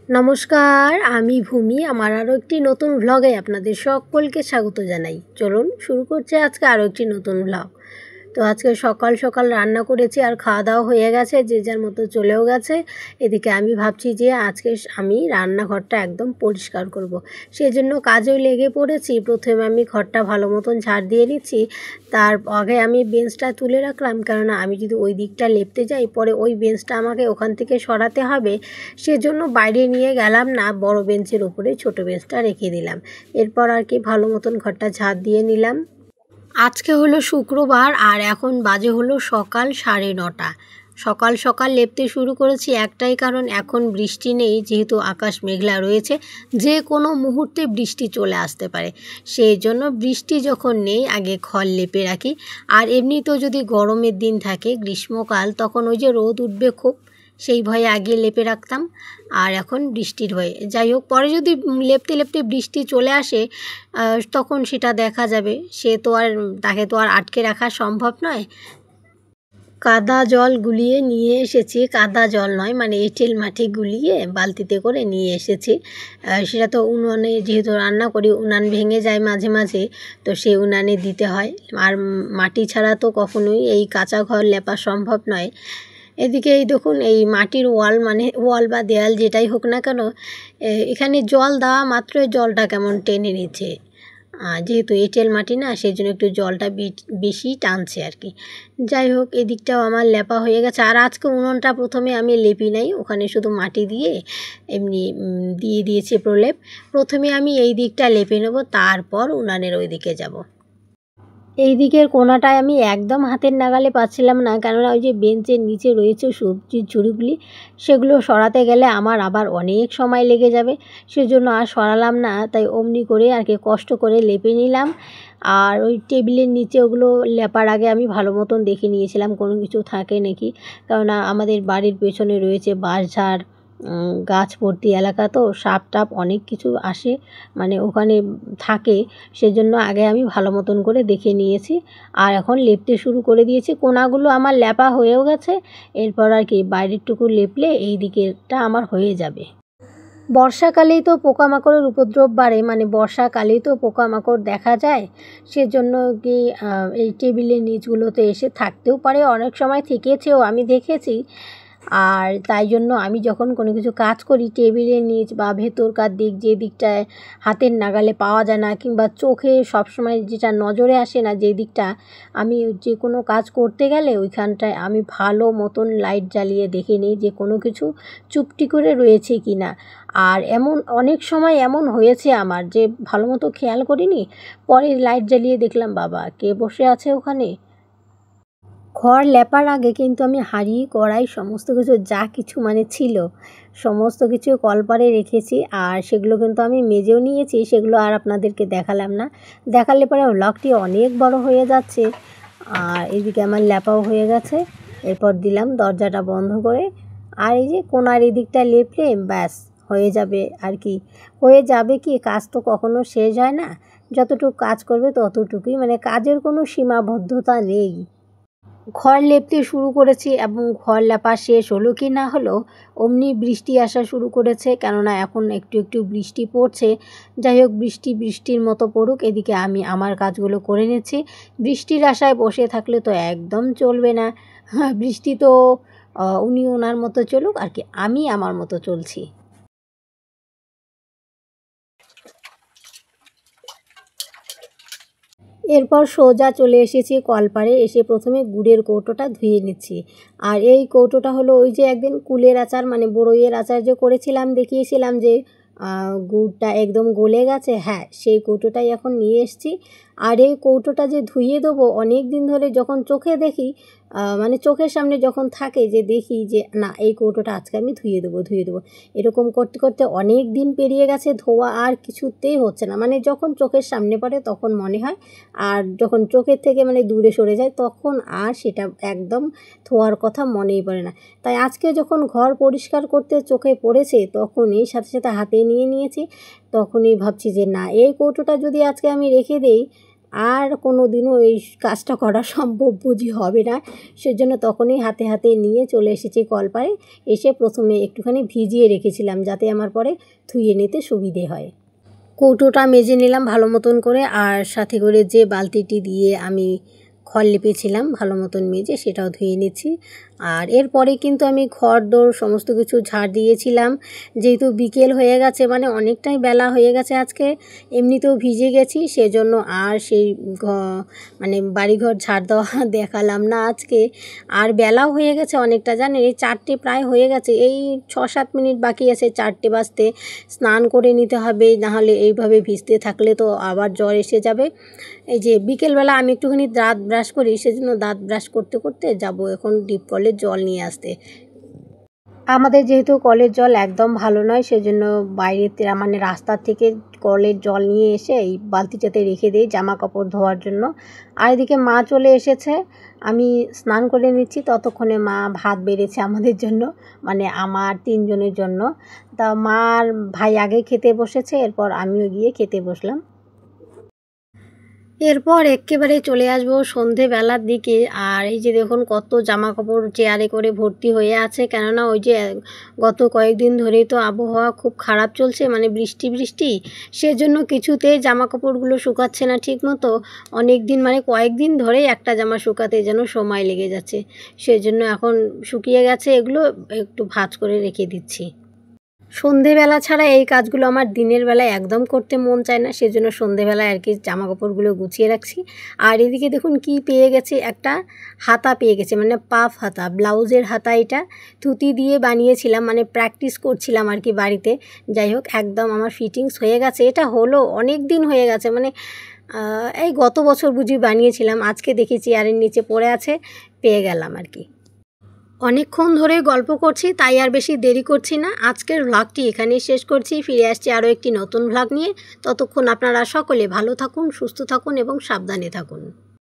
নমস্কার, আমি ভূমি। আমার আরও একটি নতুন ভ্লগে আপনাদের সকলকে স্বাগত জানাই। চলুন শুরু করছি আজকে আরও একটি নতুন ভ্লগ। তো আজকে সকাল সকাল রান্না করেছি আর খাওয়া দাওয়া হয়ে গেছে, যে যার মতো চলেও গেছে। এদিকে আমি ভাবছি যে আজকে আমি রান্নাঘরটা একদম পরিষ্কার করব। সেজন্য কাজেও লেগে পড়েছি। প্রথমে আমি ঘরটা ভালো মতন ঝাড় দিয়ে নিচ্ছি, তার আগে আমি বেঞ্চটা তুলে রাখলাম, কেননা আমি যদি ওই দিকটা লেপতে যাই পরে ওই বেঞ্চটা আমাকে ওখান থেকে সরাতে হবে। সেজন্য বাইরে নিয়ে গেলাম না, বড় বেঞ্চের উপরে ছোট বেঞ্চটা রেখে দিলাম। এরপর আর কি ভালো মতন ঘরটা ঝাড় দিয়ে নিলাম। আজকে হলো শুক্রবার আর এখন বাজে হলো সকাল 9:30। সকাল সকাল লেপতে শুরু করেছি, একটাই কারণ, এখন বৃষ্টি নেই, যেহেতু আকাশ মেঘলা রয়েছে, যে কোনো মুহূর্তে বৃষ্টি চলে আসতে পারে। সেই জন্য বৃষ্টি যখন নেই আগে ঘর লেপে রাখি। আর এমনিতেও যদি গরমের দিন থাকে, গ্রীষ্মকাল, তখন ওই যে রোদ উঠবে খুব, সেই ভয়ে আগে লেপে রাখতাম। আর এখন বৃষ্টির ভয়ে, যাই হোক, পরে যদি লেপতে লেপতে বৃষ্টি চলে আসে তখন সেটা দেখা যাবে। তাকে তো আর আটকে রাখা সম্ভব নয়। কাদা জল গুলিয়ে নিয়ে এসেছি, কাদা জল নয়, মানে এঁটেল মাটি গুলিয়ে বালতিতে করে নিয়ে এসেছি। সেটা তো উনুনে যেহেতু রান্না করি, উনান ভেঙে যায় মাঝে মাঝে, তো সেই উনানে দিতে হয়। আর মাটি ছাড়া তো কখনোই এই কাঁচা ঘর লেপা সম্ভব নয়। এদিকে এই দেখুন, এই মাটির ওয়াল, মানে ওয়াল বা দেয়াল যেটাই হোক না কেন, এখানে জল দেওয়া মাত্রই জলটা কেমন টেনে নিচ্ছে। যেহেতু এঁটেল মাটি না, সেই জন্য একটু জলটা বেশি টানছে আর কি। যাই হোক, এদিকটাও আমার লেপা হয়ে গেছে। আর আজকে উনুনটা প্রথমে আমি লেপি নাই, ওখানে শুধু মাটি দিয়ে এমনি দিয়ে দিয়েছি প্রলেপ। প্রথমে আমি এই দিকটা লেপে নেব, তারপর উনানের ওই দিকে যাব। এই দিকের কোণাটায় আমি একদম হাতের নাগালে পাচ্ছিলাম না, কেননা ওই যে বেঞ্চের নিচে রয়েছে সবজির ঝুড়িগুলি, সেগুলো সরাতে গেলে আমার আবার অনেক সময় লেগে যাবে। সেজন্য আর সরালাম না, তাই অমনি করে আর কি কষ্ট করে লেপে নিলাম। আর ওই টেবিলের নিচে ওগুলো লেপার আগে আমি ভালো মতন দেখে নিয়েছিলাম কোনো কিছু থাকে নাকি, কেননা আমাদের বাড়ির পেছনে রয়েছে বাঁশঝাড়, গাছ ভর্তি এলাকা, তো সাপ টাপ অনেক কিছু আসে, মানে ওখানে থাকে। সেজন্য আগে আমি ভালো মতন করে দেখে নিয়েছি। আর এখন লেপতে শুরু করে দিয়েছি। কোণাগুলো আমার লেপা হয়েও গেছে। এরপর আর কি বাইরেরটুকু লেপলে এই দিকেরটা আমার হয়ে যাবে। বর্ষাকালেই তো পোকামাকড়ের উপদ্রব বাড়ে, মানে বর্ষাকালেই তো পোকামাকড় দেখা যায়। সেজন্য কি এই টেবিলের নিচগুলোতে এসে থাকতেও পারে, অনেক সময় থেকেছেও, আমি দেখেছি। আর তাই জন্য আমি যখন কোনো কিছু কাজ করি, টেবিলের নিচ বা ভেতরকার দিক, যে দিকটায় হাতের নাগালে পাওয়া যায় না, কিংবা চোখে সবসময় যেটা নজরে আসে না, যে দিকটা, আমি যে কোনো কাজ করতে গেলে ওইখানটায় আমি ভালো মতন লাইট জ্বালিয়ে দেখে নিই যে কোনো কিছু চুপটি করে রয়েছে কি না। আর অনেক সময় এমন হয়েছে আমার, যে ভালো মতো খেয়াল করিনি, পরে লাইট জ্বালিয়ে দেখলাম বাবা কে বসে আছে ওখানে। ঘর লেপার আগে কিন্তু আমি হাঁড়ি কড়াই সমস্ত কিছু যা কিছু মানে ছিল, সমস্ত কিছু কলপারে রেখেছি। আর সেগুলো কিন্তু আমি মেজেও নিয়েছি, সেগুলো আর আপনাদেরকে দেখালাম না, দেখালে পরে ব্লগটি অনেক বড় হয়ে যাচ্ছে। আর এদিকে আমার লেপাও হয়ে গেছে। এরপর দিলাম দরজাটা বন্ধ করে। আর এই যে কোণার এদিকটা লেপলে ব্যাস হয়ে যাবে আর কি। হয়ে যাবে কি, কাজ তো কখনো শেষ হয় না, যতটুকু কাজ করবে ততটুকুই, মানে কাজের কোনো সীমাবদ্ধতা নেই। ঘর লেপতে শুরু করেছি, এবং ঘর লেপা শেষ হলো কি না হলো অমনি বৃষ্টি আসা শুরু করেছে, কেননা এখন একটু একটু বৃষ্টি পড়ছে। যাই হোক, বৃষ্টির মতো পড়ুক, এদিকে আমি আমার কাজগুলো করে নিচ্ছি। বৃষ্টির আশায় বসে থাকলে তো একদম চলবে না। বৃষ্টি তো উনি ওনার মতো চলুক আর কি, আমি আমার মতো চলছি। এরপর সোজা চলে এসেছি কলপাড়ে, এসে প্রথমে গুড়ের কৌটোটা ধুয়ে নিচ্ছি। আর এই কৌটোটা হলো ওই যে একদিন কুলের আচার, মানে বড়ইয়ের আচার যে করেছিলাম, দেখিয়েছিলাম যে গুড়টা একদম গলে গেছে, হ্যাঁ সেই কৌটোটাই এখন নিয়ে এসেছি। আর এই কৌটোটা যে ধুয়ে দেবো, অনেক দিন ধরে যখন চোখে দেখি, মানে চোখের সামনে যখন থাকে, যে দেখি যে না এই কৌটোটা আজকে আমি ধুয়ে দেবো, এরকম করতে করতে অনেক দিন পেরিয়ে গেছে, ধোয়া আর কিছুতেই হচ্ছে না। মানে যখন চোখের সামনে পড়ে তখন মনে হয়, আর যখন চোখের থেকে মানে দূরে সরে যায় তখন আর সেটা একদম ধোয়ার কথা মনেই পড়ে না। তাই আজকে যখন ঘর পরিষ্কার করতে চোখে পড়েছে, তখনই সাথে সাথে হাতে নিয়ে নিয়েছি। তখনই ভাবছি যে না, এই কৌটোটা যদি আজকে আমি রেখে দেই, আর কোনো দিনও এই কাজটা করা সম্ভব বুঝি হবে না, সেজন্য তখনই হাতে হাতে নিয়ে চলে এসেছি কলপাড়ে। এসে প্রথমে একটুখানি ভিজিয়ে রেখেছিলাম যাতে আমার পরে ধুয়ে নিতে সুবিধে হয়। কৌটোটা মেজে নিলাম ভালো মতন করে, আর সাথে করে যে বালতিটি দিয়ে আমি খড় লিপেছিলাম ভালো মতন মেজে সেটাও ধুয়ে নিচ্ছি। আর এরপরে কিন্তু আমি ঘর দোর সমস্ত কিছু ঝাড় দিয়েছিলাম, যেহেতু বিকেল হয়ে গেছে, মানে অনেকটাই বেলা হয়ে গেছে আজকে, এমনিতেও ভিজে গেছি, সেজন্য আর সেই মানে বাড়িঘর ঝাড় দেওয়া দেখালাম না আজকে। আর বেলাও হয়ে গেছে অনেকটা, জানেন এই 4টে প্রায় হয়ে গেছে, এই 6-7 মিনিট বাকি আছে 4টে বাজতে। স্নান করে নিতে হবে, নাহলে এইভাবে ভিজতে থাকলে তো আবার জ্বর এসে যাবে। এই যে বিকেলবেলা আমি একটুখানি দাঁত ব্রাশ করি, সেজন্য দাঁত ব্রাশ করতে করতে যাব এখন ডিপ কলের জল নিয়ে আসতে। আমাদের যেহেতু কলের জল একদম ভালো নয়, সেজন্য বাইরে মানে রাস্তার থেকে কলের জল নিয়ে এসে এই বালতিটাতে রেখে দিই জামা কাপড় ধোয়ার জন্য। আর এদিকে মা চলে এসেছে, আমি স্নান করে নিচ্ছি, ততক্ষণে মা ভাত বেড়েছে আমাদের জন্য, মানে আমার 3 জনের জন্য। তা মার ভাই আগে খেতে বসেছে, এরপর আমিও গিয়ে খেতে বসলাম। এরপর এক্কেবারে চলে আসবো সন্ধেবেলার দিকে। আর এই যে দেখুন কত জামা কাপড় চেয়ারে করে ভর্তি হয়ে আছে, কেননা ওই যে গত কয়েকদিন ধরেই তো আবহাওয়া খুব খারাপ চলছে, মানে বৃষ্টি বৃষ্টি, সেজন্য কিছুতেই জামা কাপড়গুলো শুকাচ্ছে না ঠিক মতো। অনেক দিন মানে কয়েকদিন ধরেই একটা জামা শুকাতে যেন সময় লেগে যাচ্ছে, সেজন্য এখন শুকিয়ে গেছে, এগুলো একটু ভাঁজ করে রেখে দিচ্ছি। সন্ধেবেলা ছাড়া এই কাজগুলো আমার দিনের বেলায় একদম করতে মন চায় না, সেজন্য সন্ধেবেলায় আর কি জামা কাপড়গুলো গুছিয়ে রাখছি। আর এদিকে দেখুন কি পেয়ে গেছে, একটা হাতা পেয়ে গেছে, মানে পাফ হাতা, ব্লাউজের হাতা। এটা ধুতি দিয়ে বানিয়েছিলাম, মানে প্র্যাকটিস করছিলাম আর কি বাড়িতে। যাই হোক একদম আমার ফিটিংস হয়ে গেছে, এটা হলো অনেক দিন হয়ে গেছে, মানে এই গত বছর বুঝি বানিয়েছিলাম, আজকে দেখি চেয়ারের নিচে পড়ে আছে, পেয়ে গেলাম আর কি। অনেকক্ষণ ধরে গল্প করছি, তাই আর বেশি দেরি করছি না, আজকের ভ্লগটি এখানেই শেষ করছি। ফিরে আসছি আরও একটি নতুন ভ্লগ নিয়ে। ততক্ষণ আপনারা সকলে ভালো থাকুন, সুস্থ থাকুন এবং সাবধানে থাকুন।